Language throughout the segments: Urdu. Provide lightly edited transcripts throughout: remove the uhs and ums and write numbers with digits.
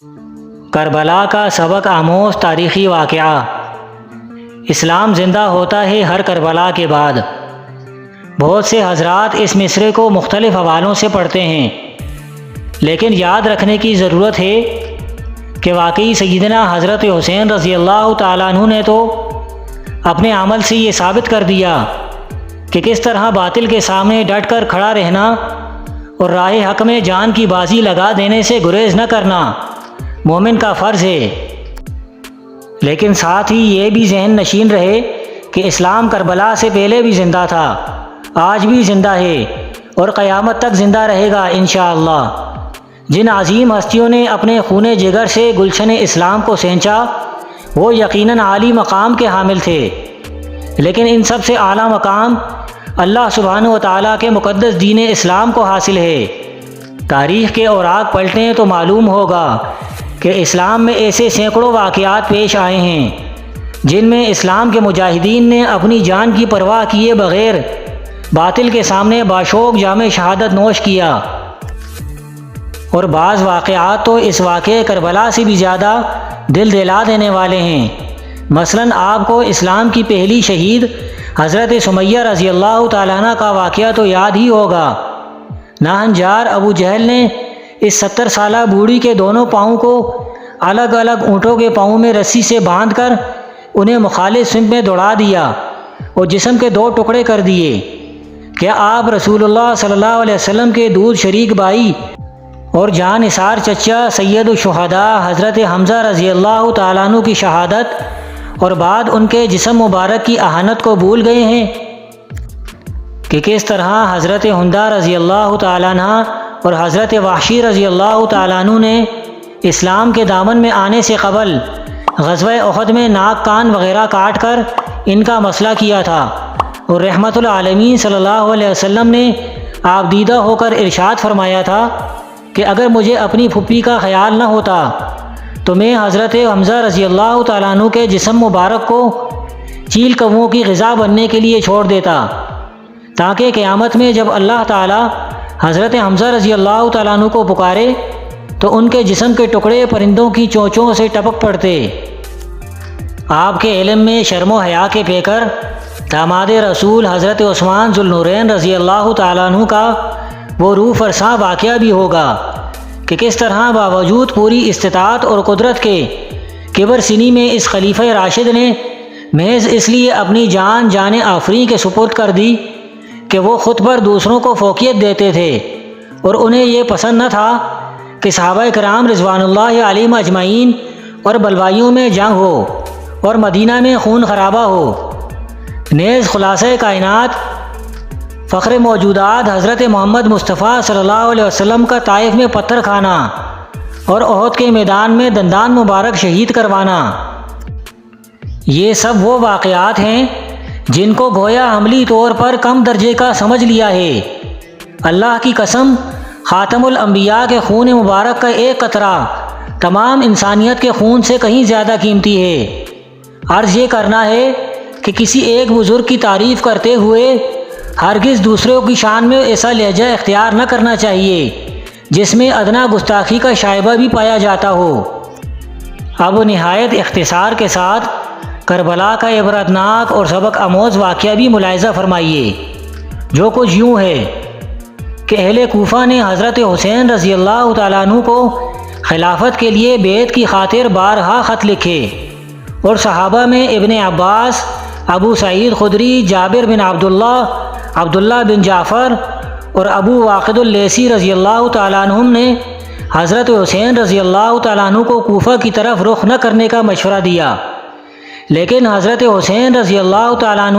کربلا کا سبق آموز تاریخی واقعہ۔ اسلام زندہ ہوتا ہے ہر کربلا کے بعد۔ بہت سے حضرات اس مصرعے کو مختلف حوالوں سے پڑھتے ہیں، لیکن یاد رکھنے کی ضرورت ہے کہ واقعی سیدنا حضرت حسین رضی اللہ تعالیٰ عنہ نے تو اپنے عمل سے یہ ثابت کر دیا کہ کس طرح باطل کے سامنے ڈٹ کر کھڑا رہنا اور راہ حق میں جان کی بازی لگا دینے سے گریز نہ کرنا مومن کا فرض ہے، لیکن ساتھ ہی یہ بھی ذہن نشین رہے کہ اسلام کربلا سے پہلے بھی زندہ تھا، آج بھی زندہ ہے اور قیامت تک زندہ رہے گا انشاءاللہ۔ جن عظیم ہستیوں نے اپنے خون جگر سے گلشن اسلام کو سینچا وہ یقیناً عالی مقام کے حامل تھے، لیکن ان سب سے اعلیٰ مقام اللہ سبحانہ و تعالیٰ کے مقدس دین اسلام کو حاصل ہے۔ تاریخ کے اوراق پلٹیں تو معلوم ہوگا کہ اسلام میں ایسے سینکڑوں واقعات پیش آئے ہیں جن میں اسلام کے مجاہدین نے اپنی جان کی پرواہ کیے بغیر باطل کے سامنے باشوق جام شہادت نوش کیا، اور بعض واقعات تو اس واقعے کربلا سے بھی زیادہ دل دلا دینے والے ہیں۔ مثلاً آپ کو اسلام کی پہلی شہید حضرت سمیہ رضی اللہ تعالیٰ عنہ کا واقعہ تو یاد ہی ہوگا۔ ناہنجار ابو جہل نے اس 70 سالہ بوڑھی کے دونوں پاؤں کو الگ الگ اونٹوں کے پاؤں میں رسی سے باندھ کر انہیں مخالف سمت میں دوڑا دیا اور جسم کے 2 ٹکڑے کر دیے۔ کیا آپ رسول اللہ صلی اللہ علیہ وسلم کے دودھ شریک بھائی اور جان نثار چچا سید الشہداء حضرت حمزہ رضی اللہ تعالیٰ عنہ کی شہادت اور بعد ان کے جسم مبارک کی اہانت کو بھول گئے ہیں کہ کس طرح حضرت ہندہ رضی اللہ تعالیٰ عنہ اور حضرت وحشی رضی اللہ تعالیٰ عنہ نے اسلام کے دامن میں آنے سے قبل غزوہ احد میں ناک کان وغیرہ کاٹ کر ان کا مسئلہ کیا تھا، اور رحمت العالمین صلی اللہ علیہ وسلم نے آپ دیدہ ہو کر ارشاد فرمایا تھا کہ اگر مجھے اپنی پھپھی کا خیال نہ ہوتا تو میں حضرت حمزہ رضی اللہ تعالیٰ عنہ کے جسم مبارک کو چیل کووں کی غذا بننے کے لیے چھوڑ دیتا، تاکہ قیامت میں جب اللہ تعالیٰ حضرت حمزہ رضی اللہ تعالیٰ عنہ کو پکارے تو ان کے جسم کے ٹکڑے پرندوں کی چونچوں سے ٹپک پڑتے۔ آپ کے علم میں شرم و حیا کے پیکر داماد رسول حضرت عثمان ذو النورین رضی اللہ تعالیٰ عنہ کا وہ روح فرساں واقعہ بھی ہوگا کہ کس طرح باوجود پوری استطاعت اور قدرت کے کبر سنی میں اس خلیفہ راشد نے محض اس لیے اپنی جان آفرین کے سپرد کر دی کہ وہ خود پر دوسروں کو فوقیت دیتے تھے، اور انہیں یہ پسند نہ تھا کہ صحابہ کرام رضوان اللہ علیہم اجمعین اور بلوائیوں میں جنگ ہو اور مدینہ میں خون خرابہ ہو۔ نیز خلاصہ کائنات فخر موجودات حضرت محمد مصطفیٰ صلی اللہ علیہ وسلم کا طائف میں پتھر کھانا اور احد کے میدان میں دندان مبارک شہید کروانا، یہ سب وہ واقعات ہیں جن کو گویا عملی طور پر کم درجے کا سمجھ لیا ہے۔ اللہ کی قسم، خاتم الانبیاء کے خون مبارک کا ایک قطرہ تمام انسانیت کے خون سے کہیں زیادہ قیمتی ہے۔ عرض یہ کرنا ہے کہ کسی ایک بزرگ کی تعریف کرتے ہوئے ہرگز دوسروں کی شان میں ایسا لہجہ اختیار نہ کرنا چاہیے جس میں ادنا گستاخی کا شائبہ بھی پایا جاتا ہو۔ اب نہایت اختصار کے ساتھ کربلا کا عبرتناک اور سبق آموز واقعہ بھی ملاحظہ فرمائیے، جو کچھ یوں ہے کہ اہل کوفہ نے حضرت حسین رضی اللہ تعالیٰ عنہ کو خلافت کے لیے بیعت کی خاطر بارہا خط لکھے، اور صحابہ میں ابن عباس، ابو سعید خدری، جابر بن عبداللہ بن جعفر اور ابو واقد اللیثی رضی اللہ تعالیٰ عنہم نے حضرت حسین رضی اللہ تعالیٰ عنہ کو کوفہ کی طرف رخ نہ کرنے کا مشورہ دیا، لیکن حضرت حسین رضی اللہ تعالیٰ عنہ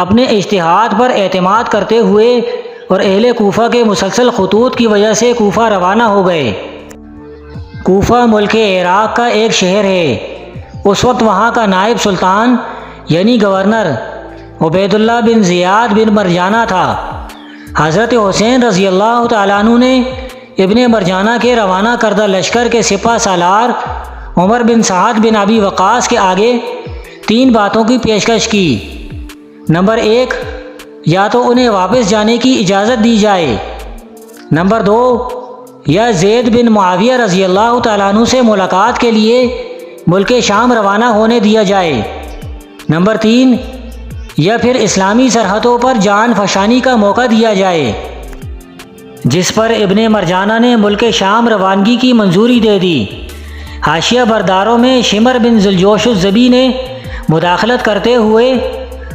اپنے اجتہاد پر اعتماد کرتے ہوئے اور اہل کوفہ کے مسلسل خطوط کی وجہ سے کوفہ روانہ ہو گئے۔ کوفہ ملک عراق کا ایک شہر ہے۔ اس وقت وہاں کا نائب سلطان یعنی گورنر عبید اللہ بن زیاد بن مرجانہ تھا۔ حضرت حسین رضی اللہ تعالیٰ عنہ نے ابن مرجانہ کے روانہ کردہ لشکر کے سپہ سالار عمر بن سعد بن ابی وقاص کے آگے 3 باتوں کی پیشکش کی۔ نمبر 1، یا تو انہیں واپس جانے کی اجازت دی جائے، نمبر 2، یا زید بن معاویہ رضی اللہ تعالیٰ عنہ سے ملاقات کے لیے ملک شام روانہ ہونے دیا جائے۔ نمبر 3، یا پھر اسلامی سرحدوں پر جان فشانی کا موقع دیا جائے، جس پر ابن مرجانہ نے ملک شام روانگی کی منظوری دے دی۔ حاشیہ برداروں میں شمر بن ذوالجوش الزبی نے مداخلت کرتے ہوئے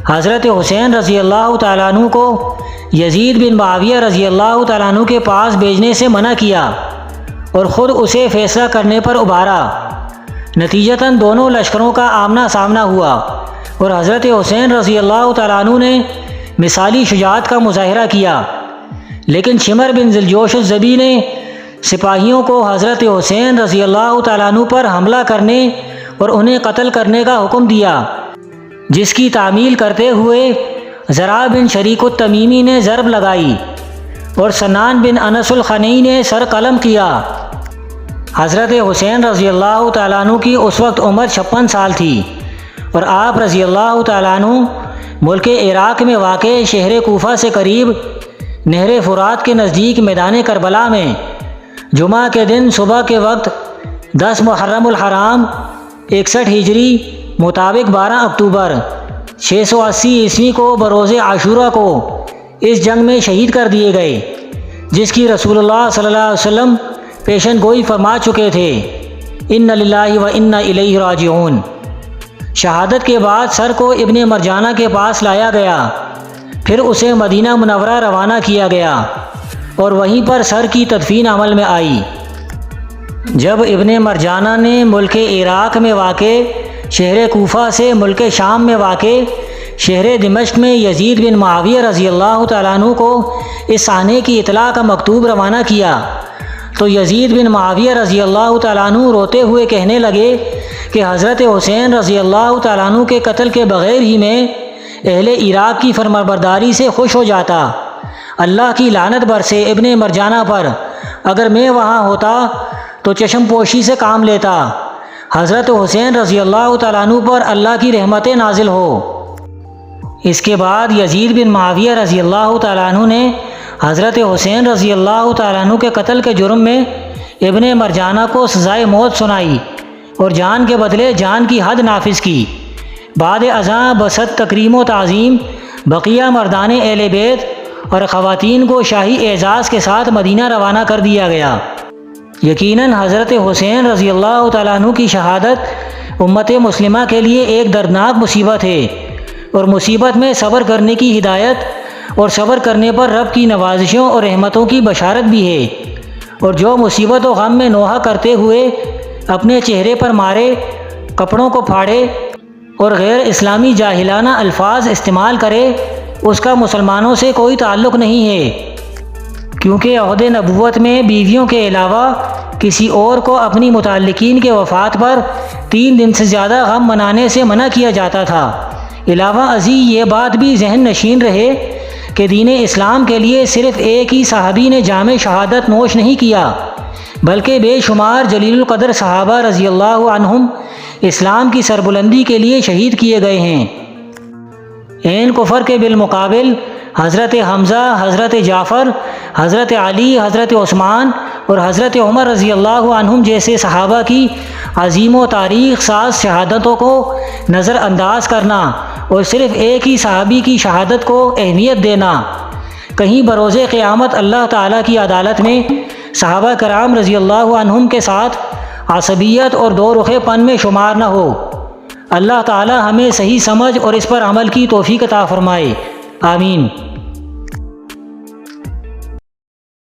حضرت حسین رضی اللہ تعالیٰ عنہ کو یزید بن معاویہ رضی اللہ تعالیٰ عنہ کے پاس بھیجنے سے منع کیا اور خود اسے فیصلہ کرنے پر ابھارا۔ نتیجتاً دونوں لشکروں کا آمنا سامنا ہوا اور حضرت حسین رضی اللہ تعالیٰ عنہ نے مثالی شجاعت کا مظاہرہ کیا، لیکن شمر بن ذوالجوش الزبی نے سپاہیوں کو حضرت حسین رضی اللہ تعالیٰ عنہ پر حملہ کرنے اور انہیں قتل کرنے کا حکم دیا، جس کی تعمیل کرتے ہوئے زرع بن شریک التمیمی نے ضرب لگائی اور سنان بن انس الخنی نے سر قلم کیا۔ حضرت حسین رضی اللہ تعالیٰ عنہ کی اس وقت عمر 56 سال تھی اور آپ رضی اللہ تعالیٰ عنہ ملک عراق میں واقع شہر کوفہ سے قریب نہر فرات کے نزدیک میدان کربلا میں جمعہ کے دن صبح کے وقت 10 محرم الحرام 61 ہجری مطابق 12 اکتوبر 680 عیسوی کو بروز عاشورہ کو اس جنگ میں شہید کر دیے گئے، جس کی رسول اللہ صلی اللہ علیہ وسلم پیشن گوئی فرما چکے تھے۔ ان للہ و انا الیہ راجعون۔ شہادت کے بعد سر کو ابن مرجانہ کے پاس لایا گیا، پھر اسے مدینہ منورہ روانہ کیا گیا اور وہیں پر سر کی تدفین عمل میں آئی۔ جب ابن مرجانہ نے ملک عراق میں واقع شہر کوفہ سے ملک شام میں واقع شہر دمشق میں یزید بن معاویہ رضی اللہ تعالیٰ عنہ کو اس سانحے کی اطلاع کا مکتوب روانہ کیا تو یزید بن معاویہ رضی اللہ تعالیٰ عنہ روتے ہوئے کہنے لگے کہ حضرت حسین رضی اللہ تعالیٰ عنہ کے قتل کے بغیر ہی میں اہل عراق کی فرمانبرداری سے خوش ہو جاتا۔ اللہ کی لعنت برسے ابن مرجانہ پر، اگر میں وہاں ہوتا تو چشم پوشی سے کام لیتا۔ حضرت حسین رضی اللہ تعالیٰ عنہ پر اللہ کی رحمتیں نازل ہو۔ اس کے بعد یزید بن معاویہ رضی اللہ تعالیٰ عنہ نے حضرت حسین رضی اللہ تعالیٰ عنہ کے قتل کے جرم میں ابن مرجانہ کو سزائے موت سنائی اور جان کے بدلے جان کی حد نافذ کی۔ بعد ازاں بسط تکریم و تعظیم بقیہ مردان اہل بیت اور خواتین کو شاہی اعزاز کے ساتھ مدینہ روانہ کر دیا گیا۔ یقیناً حضرت حسین رضی اللہ تعالیٰ عنہ کی شہادت امت مسلمہ کے لیے ایک دردناک مصیبت ہے، اور مصیبت میں صبر کرنے کی ہدایت اور صبر کرنے پر رب کی نوازشوں اور رحمتوں کی بشارت بھی ہے۔ اور جو مصیبت و غم میں نوحہ کرتے ہوئے اپنے چہرے پر مارے، کپڑوں کو پھاڑے اور غیر اسلامی جاہلانہ الفاظ استعمال کرے، اس کا مسلمانوں سے کوئی تعلق نہیں ہے، کیونکہ عہد نبوت میں بیویوں کے علاوہ کسی اور کو اپنی متعلقین کے وفات پر 3 دن سے زیادہ غم منانے سے منع کیا جاتا تھا۔ علاوہ ازیں یہ بات بھی ذہن نشین رہے کہ دین اسلام کے لیے صرف ایک ہی صحابی نے جام شہادت نوش نہیں کیا، بلکہ بے شمار جلیل القدر صحابہ رضی اللہ عنہم اسلام کی سربلندی کے لیے شہید کیے گئے ہیں۔ عین کفر کے بالمقابل حضرت حمزہ، حضرت جعفر، حضرت علی، حضرت عثمان اور حضرت عمر رضی اللہ عنہم جیسے صحابہ کی عظیم و تاریخ ساز شہادتوں کو نظر انداز کرنا اور صرف ایک ہی صحابی کی شہادت کو اہمیت دینا کہیں بروز قیامت اللہ تعالیٰ کی عدالت میں صحابہ کرام رضی اللہ عنہم کے ساتھ عصبیت اور دو رخے پن میں شمار نہ ہو۔ اللہ تعالیٰ ہمیں صحیح سمجھ اور اس پر عمل کی توفیق عطا فرمائے، آمین۔